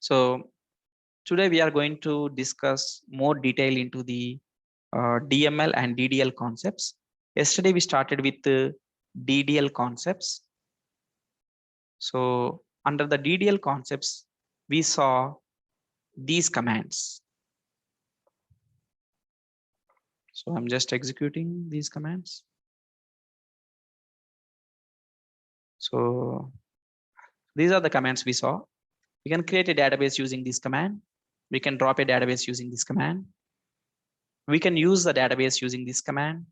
So today we are going to discuss more detail into the DML and DDL concepts. Yesterday we started with the DDL concepts. So under the DDL concepts, we saw these commands. So I'm just executing these commands. So these are the commands we saw. We can create a database using this command. We can drop a database using this command. We can use the database using this command.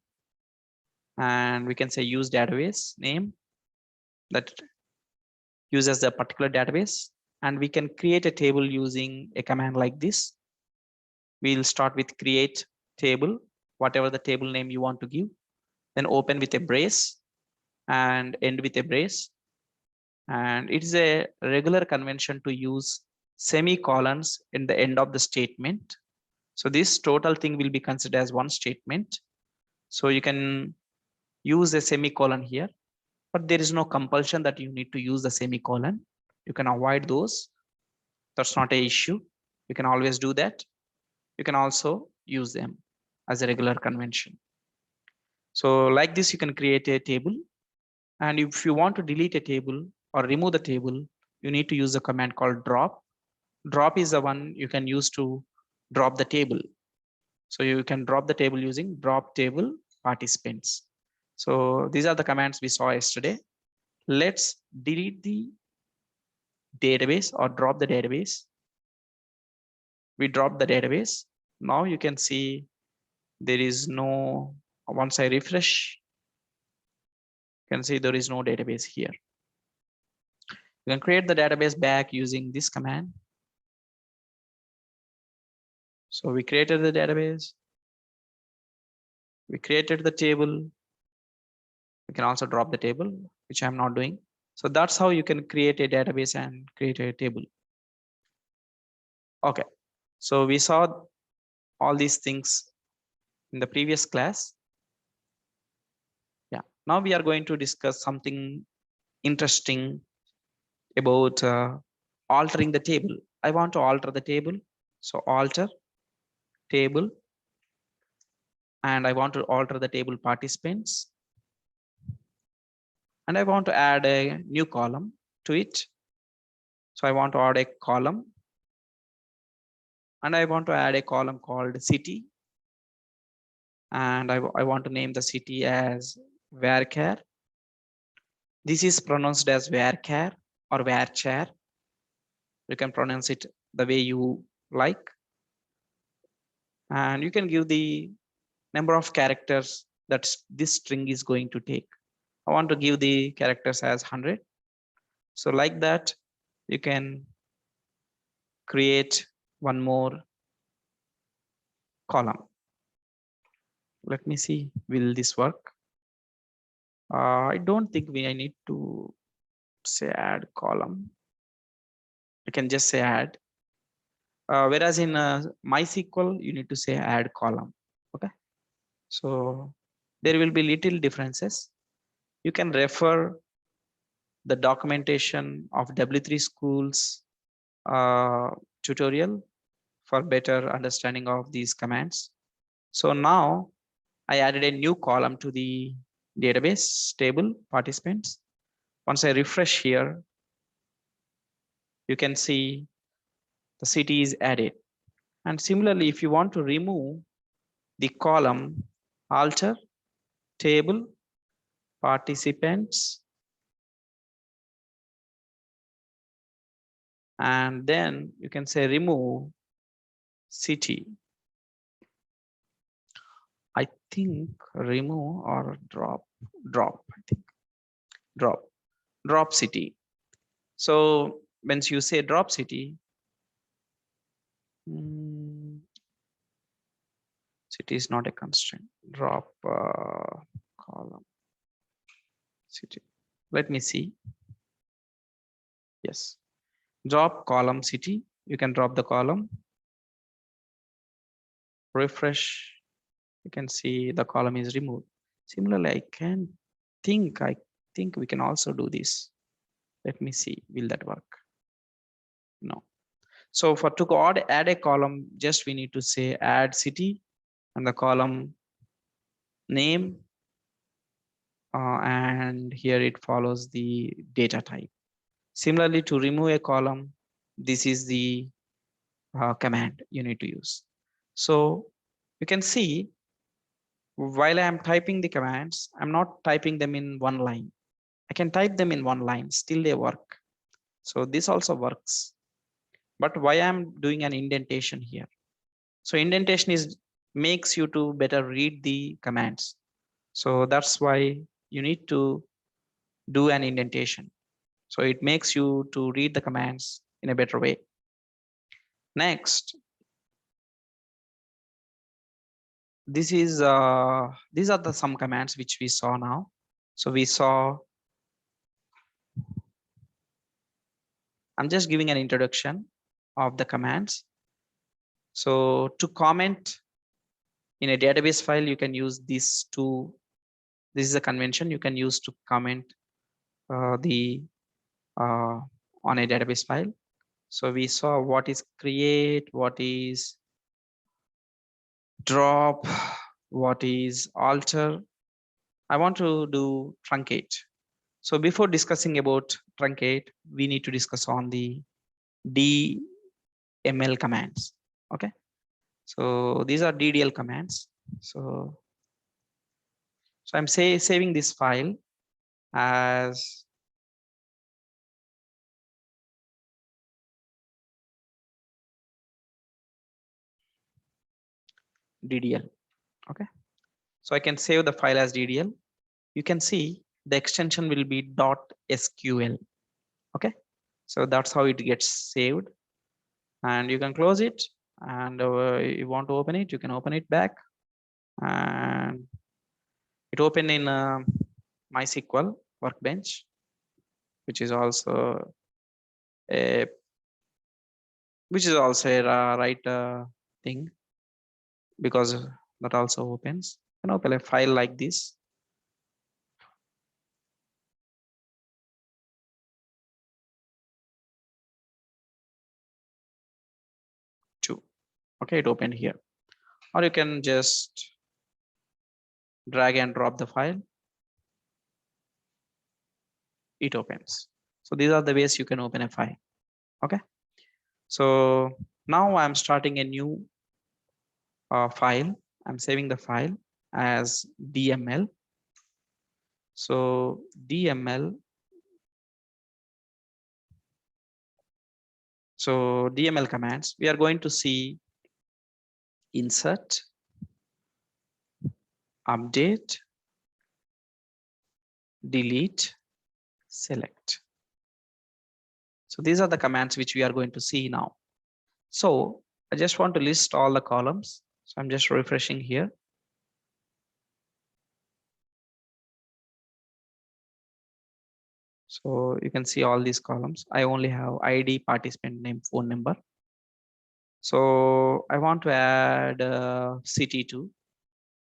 And we can say use database name that uses the particular database. And we can create a table using a command like this. We'll start with create table, whatever the table name you want to give, then open with a brace and end with a brace. And it is a regular convention to use semicolons in the end of the statement. So this total thing will be considered as one statement. So you can use a semicolon here, but there is no compulsion that you need to use the semicolon. You can avoid those. That's not an issue. You can always do that. You can also use them as a regular convention. So like this, you can create a table. And if you want to delete a table or remove the table, you need to use a command called drop. Drop is the one you can use to drop the table. So you can drop the table using drop table participants. So these are the commands we saw yesterday. Let's delete the database or drop the database. We drop the database. Now you can see there is no, once I refresh, you can see there is no database here. You can create the database back using this command. So we created the database. We created the table. We can also drop the table, which I'm not doing. So that's how you can create a database and create a table. Okay, so we saw all these things in the previous class. Yeah, now we are going to discuss something interesting about altering the table. I want to alter the table. So alter table, and I want to alter the table participants. And I want to add a new column to it. So I want to add a column. And I want to add a column called city. And I want to name the city as varchar. This is pronounced as varchar or varchar. You can pronounce it the way you like. And you can give the number of characters that this string is going to take. I want to give the characters as 100. So like that, you can create one more column. Let me see, will this work? I don't think I need to say add column. I can just say add. Whereas in MySQL, you need to say add column. Okay. So there will be little differences. You can refer the documentation of W3 schools tutorial for better understanding of these commands. So now I added a new column to the database table participants. Once I refresh here, you can see the city is added. And similarly, if you want to remove the column alter table participants, and then you can say remove city. I think remove or drop, I think drop city. So once you say drop city, city is not a constraint. Drop column city. Let me see. Yes, drop column city. You can drop the column. Refresh. You can see the column is removed. Similarly, I think we can also do this. Let me see, will that work? No. So for to add a column, just we need to say add city and the column name, and here it follows the data type. Similarly, to remove a column, this is the command you need to use. So you can see while I am typing the commands, I'm not typing them in one line. I can type them in one line, still they work. So this also works. But why I'm doing an indentation here? So indentation is makes you to better read the commands. So that's why you need to do an indentation. So it makes you to read the commands in a better way. Next, these are the some commands which we saw now. So we saw, I'm just giving an introduction of the commands. So to comment in a database file, you can use these two. This is a convention you can use to comment the on a database file. So we saw what is create, what is drop, what is alter. I want to do truncate. So before discussing about truncate, we need to discuss on the DML commands. Okay. So these are DDL commands. So I'm saving this file as DDL. Okay. So I can save the file as DDL. You can see the extension will be .sql. Okay. So that's how it gets saved, and you can close it, and you want to open it, you can open it back, and it open in MySQL workbench, which is also a right thing, because that also opens. You can open a file like this. Too. Okay, it opened here, or you can just drag and drop the file. It opens. So these are the ways you can open a file. Okay. So now I'm starting a new file. I'm saving the file as DML. So DML. So DML commands, we are going to see insert, update, delete, select. So these are the commands which we are going to see now. So I just want to list all the columns. So I'm just refreshing here. So you can see all these columns. I only have ID, participant name, phone number. So I want to add CT2.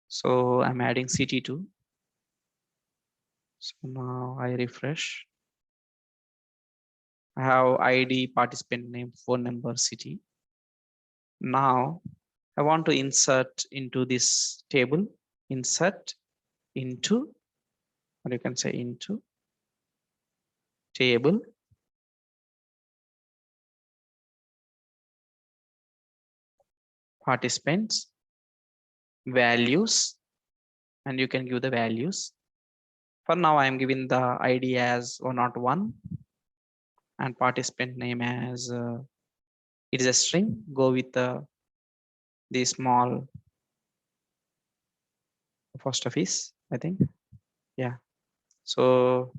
So I'm adding CT2. So now I refresh. I have ID, participant name, phone number, city. Now I want to insert into this table, insert into, or you can say into table, participants, values, and you can give the values. For now, I am giving the ID as 101 and participant name as it is a string. Go with the small post office, I think. Yeah. So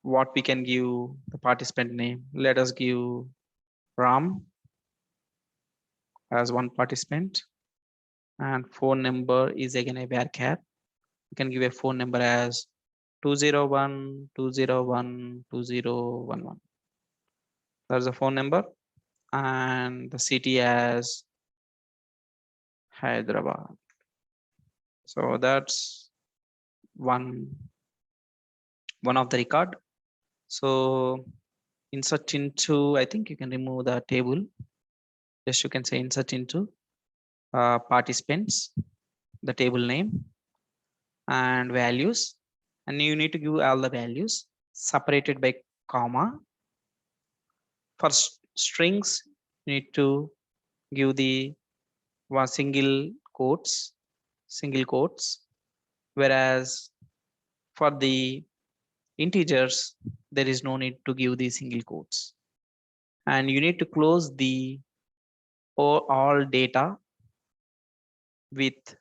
what we can give the participant name, let us give Ram as one participant, and phone number is again a varchar. You can give a phone number as 201 That's the phone number, and the city as Hyderabad. So that's one of the record. So insert into, I think you can remove the table. Just you can say insert into participants, the table name and values. And you need to give all the values separated by comma. For strings, you need to give the one single quotes, whereas for the integers, there is no need to give the single quotes. And you need to close the all data with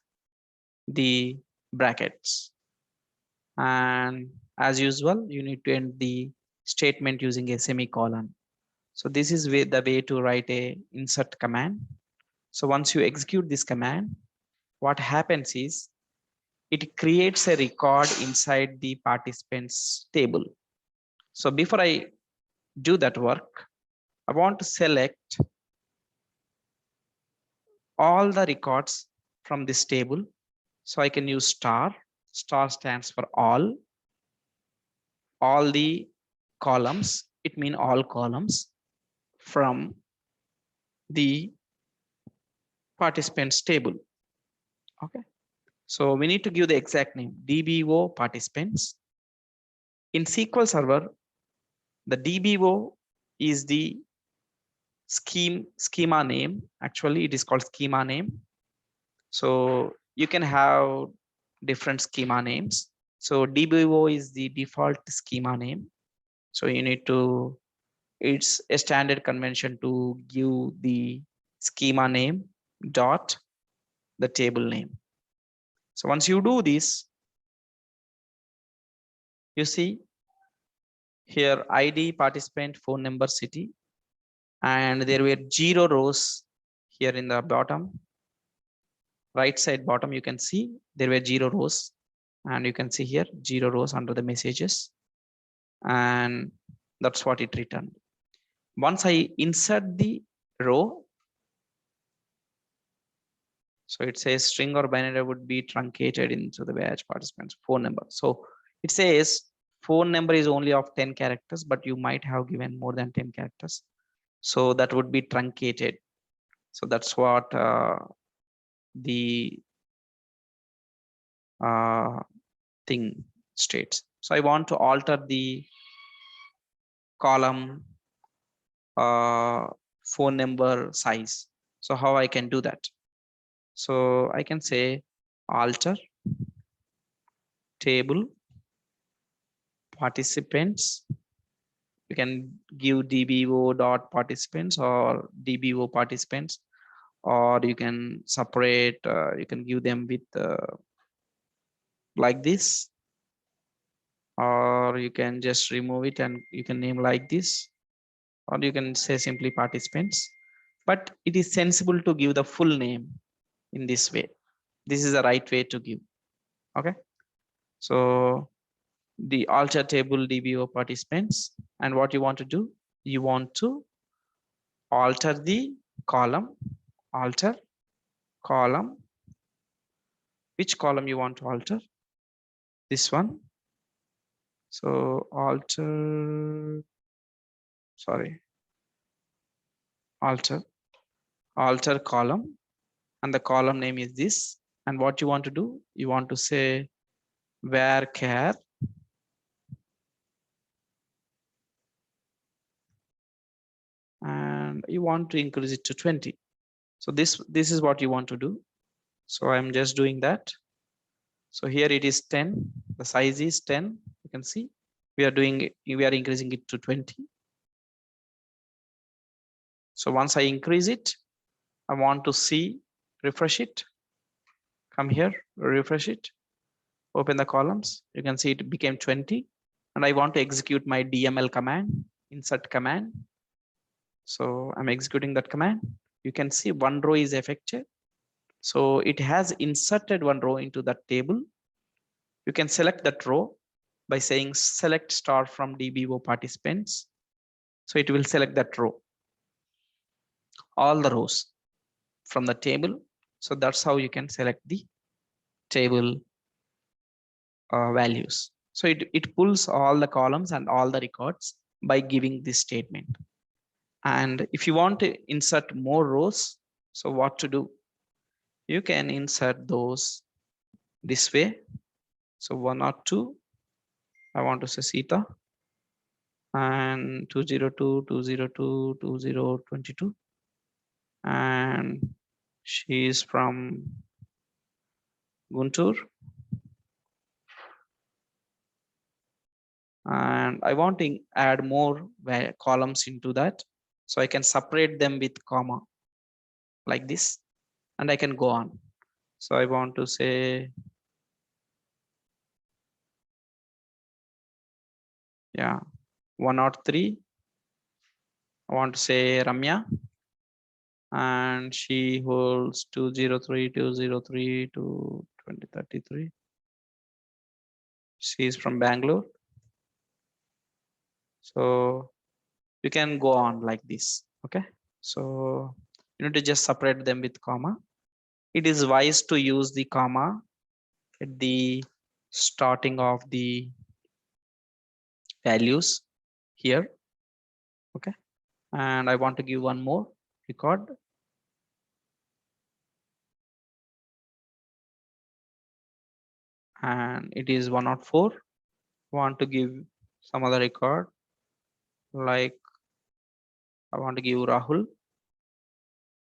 the brackets. And as usual, you need to end the statement using a semicolon. So this is the way to write a insert command. So once you execute this command, what happens is it creates a record inside the participants table. So before I do that work, I want to select all the records from this table. So I can use star. Star stands for all the columns. It means all columns from the participants table. Okay. So we need to give the exact name, DBO participants. In SQL Server, the DBO is the schema name. Actually, it is called schema name. So you can have different schema names. So DBO is the default schema name. So you need to, it's a standard convention to give the schema name dot the table name. So once you do this, you see here ID, participant, phone number, city, and there were 0 rows here in the bottom, right side bottom. You can see there were 0 rows, and you can see here 0 rows under the messages, and that's what it returned. Once I insert the row, so it says string or binary would be truncated into the batch participants phone number. So it says phone number is only of 10 characters, but you might have given more than 10 characters. So that would be truncated. So that's what the thing states. So I want to alter the column phone number size. So how I can do that? So I can say alter table participants. You can give DBO dot participants or DBO participants, or you can separate, you can give them with like this, or you can just remove it and you can name like this, or you can say simply participants. But it is sensible to give the full name in this way. This is the right way to give. Okay. So the alter table DBO participants, and what you want to do, you want to alter the column, alter column. Which column you want to alter? This one. So alter, sorry, alter column, and the column name is this. And what you want to do, you want to say varchar and you want to increase it to 20. So this is what you want to do. So I'm just doing that. So here it is 10, the size is 10. You can see we are increasing it to 20. So once I increase it, I want to see, refresh it, come here, refresh it, open the columns. You can see it became 20, and I want to execute my DML command, insert command. So I'm executing that command. You can see one row is affected. So it has inserted one row into that table. You can select that row by saying select star from DBO participants. So it will select that row, all the rows from the table. So that's how you can select the table values. So it pulls all the columns and all the records by giving this statement. And if you want to insert more rows, so what to do? You can insert those this way. So 1 or 2, I want to say Sita, and 202, 202, 2022, and she is from Guntur, and I want to add more columns into that, so I can separate them with comma like this, and I can go on. So I want to say, yeah, 103. I want to say Ramya, and she holds 203, 203 to 2033. She is from Bangalore. So you can go on like this. Okay. So you need to just separate them with comma. It is wise to use the comma at the starting of the values here. Okay. And I want to give one more record. And it is 104. Want to give some other record, like I want to give Rahul,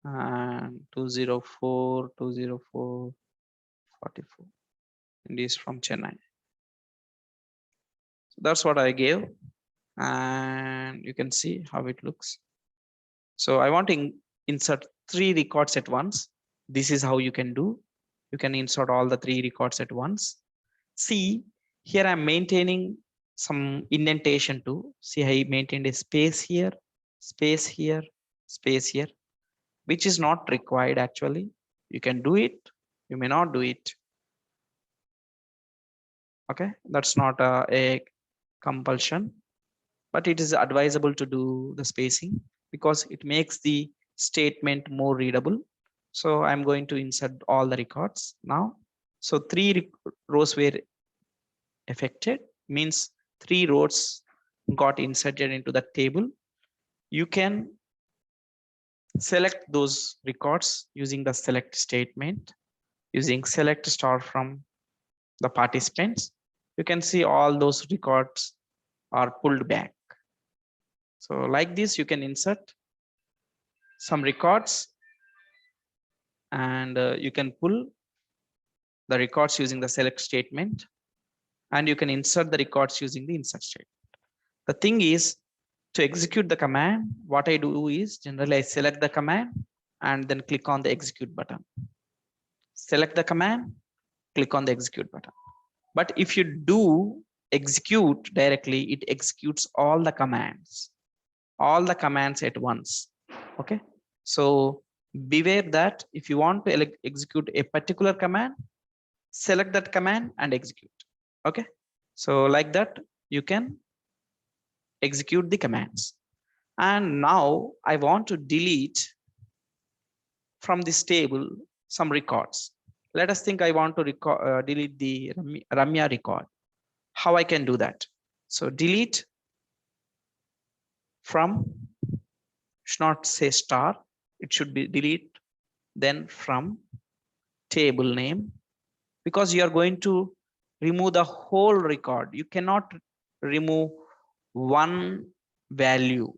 and 204, 204, 44. It is from Chennai. So that's what I gave, and you can see how it looks. So I want to insert 3 records at once. This is how you can do. You can insert all the 3 records at once. See, here I'm maintaining some indentation too. See, I maintained a space here, space here, space here, which is not required actually. You can do it, you may not do it. Okay, that's not a compulsion, but it is advisable to do the spacing because it makes the statement more readable. So I'm going to insert all the records now. So 3 rows were affected, means 3 rows got inserted into the table. You can select those records using the select statement, using select star from the participants. You can see all those records are pulled back. So like this, you can insert some records, and you can pull the records using the select statement, and you can insert the records using the insert statement. The thing is, to execute the command, what I do is generally I select the command and then click on the execute button. Select the command, click on the execute button. But if you do execute directly, it executes all the commands at once. Okay. So beware that if you want to execute a particular command, select that command and execute. Okay. So like that, you can execute the commands. And now I want to delete from this table some records. Let us think I want to delete the Ramya record. How I can do that? So delete from, should not say star, it should be delete, then from table name, because you are going to remove the whole record. You cannot remove one value.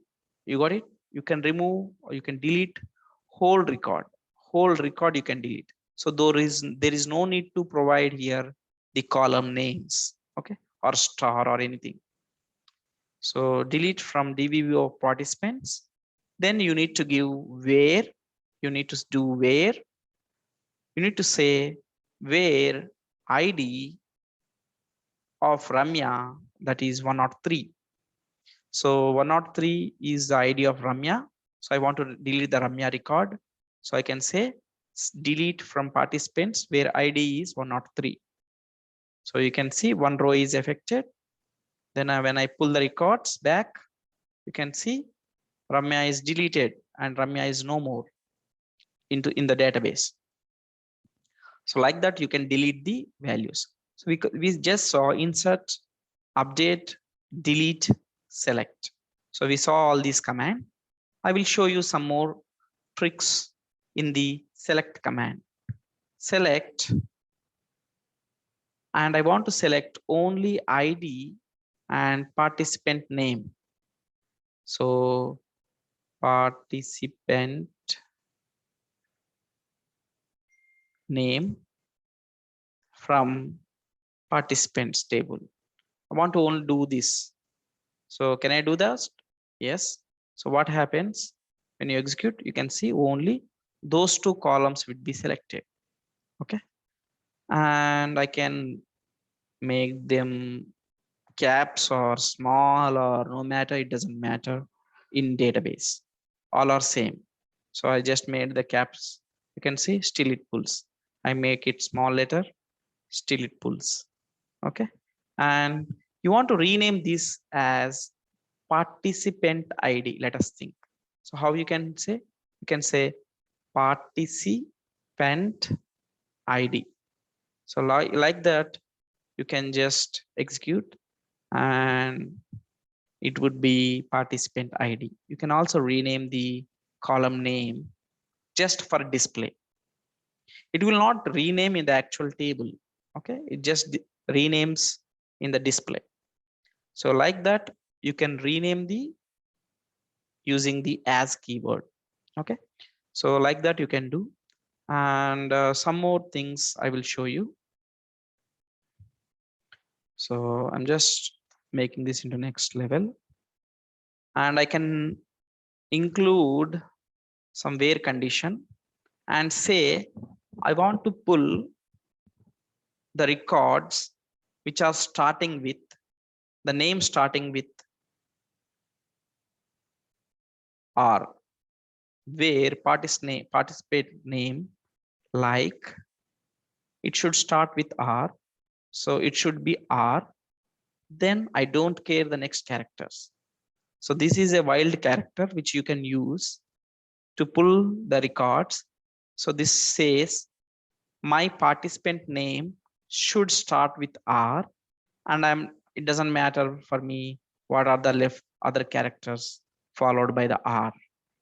You got it? You can remove or you can delete whole record. Whole record you can delete. So there is no need to provide here the column names, okay, or star or anything. So delete from DB of participants. Then you need to give where. You need to do where. You need to say where ID of Ramya, that is 103. So 103 is the ID of Ramya. So I want to delete the Ramya record. So I can say delete from participants where ID is 103. So you can see one row is affected. Then when I pull the records back, you can see Ramya is deleted and Ramya is no more in the database. So like that, you can delete the values. So we just saw insert, update, delete, select. So we saw all these commands. I will show you some more tricks in the select command. Select, and I want to select only ID and participant name. So participant name from participants table. I want to only do this. So can I do that? Yes. So what happens when you execute? You can see only those two columns would be selected. Okay. And I can make them caps or small or no matter, it doesn't matter in database. All are same. So I just made the caps. You can see still it pulls. I make it small letter, still it pulls. Okay. And you want to rename this as participant ID. Let us think. So how you can say? You can say participant ID. So like that, you can just execute and it would be participant ID. You can also rename the column name just for display. It will not rename in the actual table. Okay, it just renames in the display. So like that, you can rename the using the as keyword. Okay, so like that you can do. And some more things I will show you. So I'm just making this into next level, and I can include some where condition and say I want to pull the records which are starting with the name starting with R, where participate name like it should start with R, so it should be R. Then I don't care the next characters. So this is a wild character which you can use to pull the records. So this says my participant name should start with R, and it doesn't matter for me what are the left other characters followed by the R.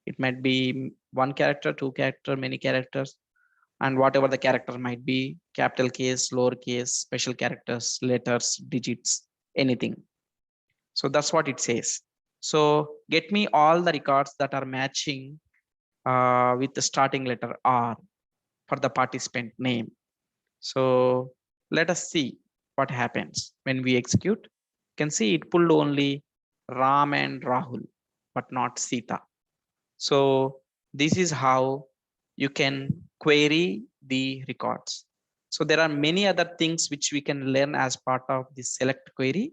It might be one character, two character, many characters, and whatever the character might be, capital case, lowercase, special characters, letters, digits, anything. So that's what it says. So get me all the records that are matching with the starting letter R for the participant name. So let us see what happens when we execute. You can see it pulled only Ram and Rahul, but not Sita. So this is how you can query the records. So there are many other things which we can learn as part of the select query,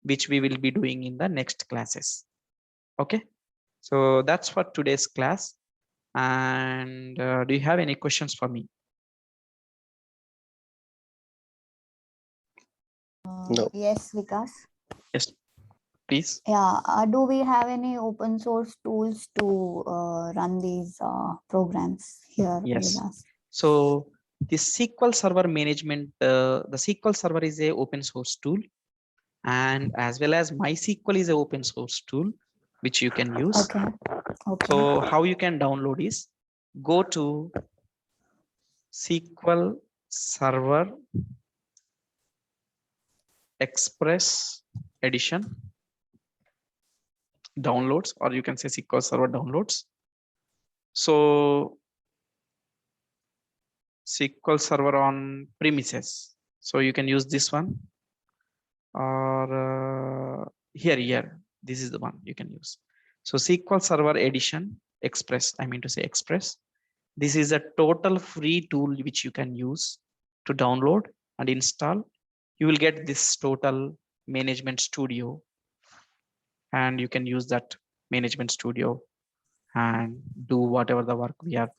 which we will be doing in the next classes. Okay, so that's for today's class. And do you have any questions for me? No. Yes, Vikas. Yes, please. Yeah, do we have any open source tools to run these programs here with Yes. us? So the SQL Server management, the SQL Server is a open source tool, and as well as MySQL is a open source tool which you can use. Okay. Okay. So how you can download is go to SQL Server Express Edition downloads, or you can say SQL Server downloads. So SQL Server on premises. So you can use this one, or here, this is the one you can use. So SQL Server Edition Express, I mean to say Express. This is a total free tool which you can use to download and install. You will get this total management studio, and you can use that management studio and do whatever the work we are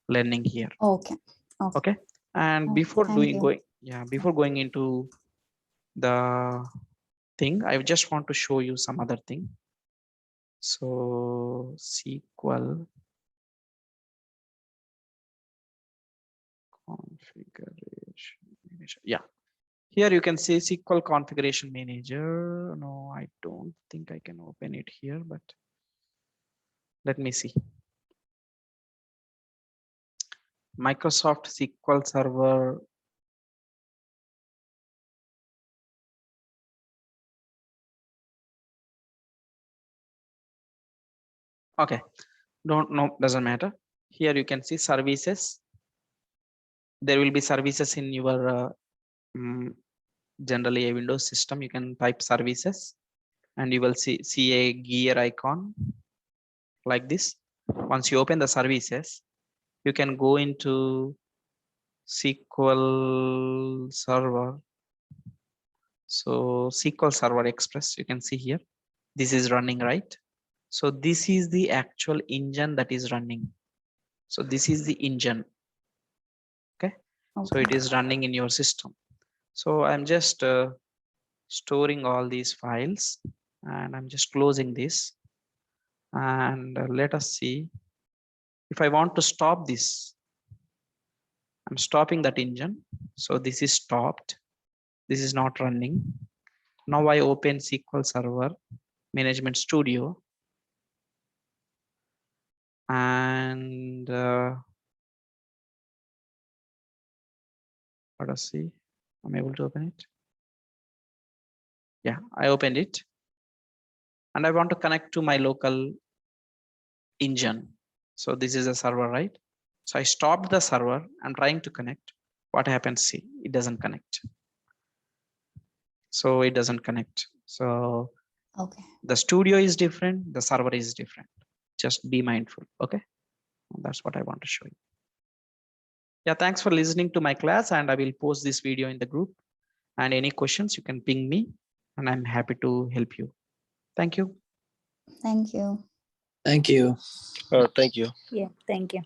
learning here. Okay. Okay. Okay. And Okay, before thank you. before going into the thing, I just want to show you some other thing. So SQL configuration. Yeah. Here you can see SQL configuration manager. No, I don't think I can open it here, but let me see. Microsoft SQL Server. Okay, don't know, doesn't matter. Here you can see services. There will be services in your generally a Windows system. You can type services and you will see a gear icon like this. Once you open the services, you can go into SQL Server. So SQL Server Express, you can see here, this is running, right? So this is the actual engine that is running. So this is the engine. Okay. So it is running in your system. So I'm just storing all these files and I'm just closing this. And let us see if I want to stop this. I'm stopping that engine. So this is stopped. This is not running. Now I open SQL Server Management Studio. And let us see. I'm able to open it. Yeah, I opened it. And I want to connect to my local engine. So this is a server, right? So I stopped the server. I'm trying to connect. What happens? See, it doesn't connect. So it doesn't connect. So the studio is different. The server is different. Just be mindful. Okay. That's what I want to show you. Yeah, thanks for listening to my class, and I will post this video in the group. And any questions, you can ping me and I'm happy to help you. Thank you. Thank you. Thank you. Thank you. Yeah, thank you.